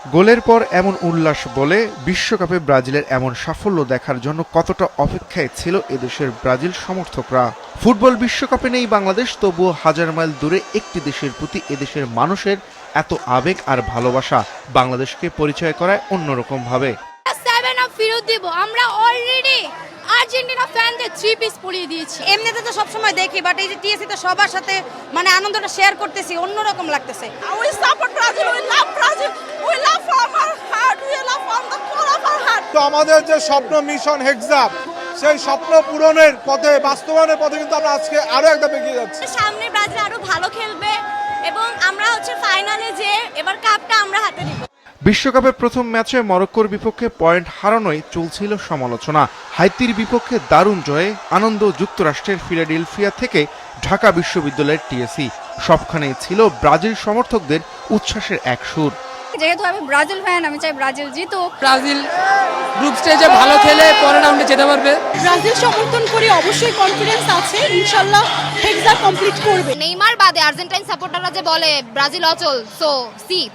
গোলের পর এমন উল্লাস বলে বিশ্বকাপে ব্রাজিলের এমন সাফল্য দেখার জন্য কতটা অপেক্ষায় ছিল এদেশের ব্রাজিল সমর্থকরা। ফুটবল বিশ্বকাপে নেই বাংলাদেশ, তবুও হাজার মাইল দূরে একটি দেশের প্রতি এদেশের মানুষের এত আবেগ আর ভালোবাসা বাংলাদেশকে পরিচয় করায় অন্যরকম ভাবে। ফেরত দেব, আমরা অলরেডি আর্জেন্টিনা ফ্যানদের 3 পিস পরিয়ে দিয়েছি। এমনিতে তো সবসময় দেখি, বাট এই যে টিএসসি তে সবার সাথে মানে আনন্দটা শেয়ার করতেছি, অন্যরকম লাগতেছে। We support Brazil, we love Brazil, we love from our heart, we love from the core of our heart. তো আমাদের যে স্বপ্ন মিশন হেক্সা, সেই স্বপ্ন পূরণের পথে, বাস্তবায়নের পথে কিন্তু আমরা আজকে আরো একটা এগিয়ে যাচ্ছি। সামনে ব্রাজিল আরো ভালো খেলবে এবং আমরা ফাইনালে যে এবার কাপটা আমরা হাতে নিব। বিশ্বকাপের প্রথম ম্যাচে মরক্কোর বিপক্ষে পয়েন্ট হারানোয় চলছিল সমালোচনা। হাইতির বিপক্ষে দারুণ জয়ে আনন্দ যুক্তরাষ্ট্রের ফিলাডেলফিয়া থেকে ঢাকা বিশ্ববিদ্যালয়ের টিএসসি। সবখানেই ছিল ব্রাজিল সমর্থকদের উচ্ছ্বাসের এক সুর। যেহেতু আমি ব্রাজিল ফ্যান, আমি চাই ব্রাজিল জিতুক। ব্রাজিল গ্রুপ স্টেজে ভালো খেলে পরের রাউন্ডে যেতে পারবে। ব্রাজিল সমর্থন করে অবশ্যই কনফিডেন্স আছে, ইনশাআল্লাহ হেক্সা কমপ্লিট করবে। নেইমার বাদে আর্জেন্টাইন সাপোর্টাররা যে বলে ব্রাজিল অচল, সো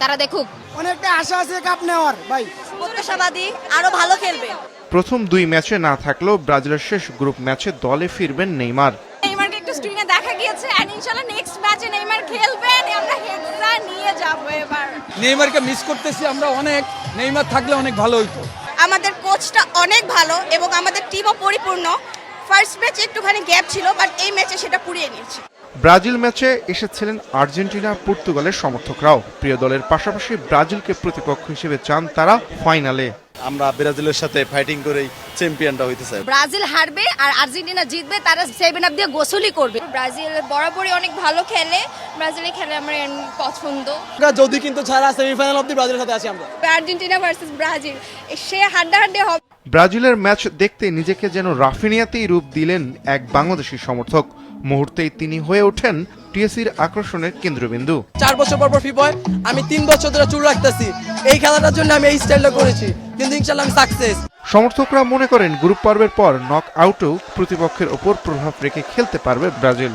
তারা দেখুক। অনেকটা আশা আছে কাপ নেওয়ার, ভাই প্রত্যাশাবাদী আরো ভালো খেলবে। প্রথম 2 ম্যাচে না থাকলেও ব্রাজিলের শেষ গ্রুপ ম্যাচে দলে ফিরবেন নেইমার। নেইমারকে একটু স্ক্রিনে দেখা গিয়েছে, এন্ড ইনশাআল্লাহ নেক্সট ম্যাচে নেইমার খেলবেন, আমরা হেক্সা নিয়ে যাব এবার। নেইমারকে মিস করতেছি আমরা অনেক, নেইমার থাকলে অনেক ভালো হইতো। আমাদের কোচটা অনেক ভালো এবং আমাদের টিমও পরিপূর্ণ। ফার্স্ট ম্যাচে একটুখানি গ্যাপ ছিল, বাট এই ম্যাচে সেটা পুরিয়ে নিয়েছে। ব্রাজিল ম্যাচে এসেছিলেন আর্জেন্টিনা, পর্তুগালের সমর্থকরাও। প্রিয় দলের পাশাপাশি ব্রাজিলকে প্রতিপক্ষ হিসেবে চান তারা ফাইনালে। আমরা ব্রাজিলের সাথে ফাইটিং করেই চ্যাম্পিয়নটা হইতে চাই। ব্রাজিল হারবে আর আর্জেন্টিনা জিতবে, তারা 7 আপ দিয়ে গোসলই করবে। ব্রাজিল বরাবরই অনেক ভালো খেলে, ব্রাজিলের খেলে আমার পছন্দ। যদি কিন্তু ছাড়া সেমিফাইনাল অবধি ব্রাজিলের সাথে আছি আমরা। আর্জেন্টিনা ভার্সেস ব্রাজিল, সে হাড্ডাহাড্ডি হবে। ব্রাজিলের ম্যাচ দেখতে নিজেকে যেন রাফিনিয়াতেই রূপ দিলেন এক বাংলাদেশি সমর্থক। মুহূর্তেই তিনি হয়ে ওঠেন টিএসসির আকর্ষণের কেন্দ্রবিন্দু। 4 বছর পর ফিফায় আমি 3 বছর ধরে চুল রাখতেছি। এই খেলাটার জন্য আমি এই স্টাইলটা করেছি, কিন্তু ইনশাআল্লাহ আমি সাকসেস। সমর্থকরা মনে করেন গ্রুপ পর্বের পর নক আউটেও প্রতিপক্ষের ওপর প্রভাব রেখে খেলতে পারবে ব্রাজিল।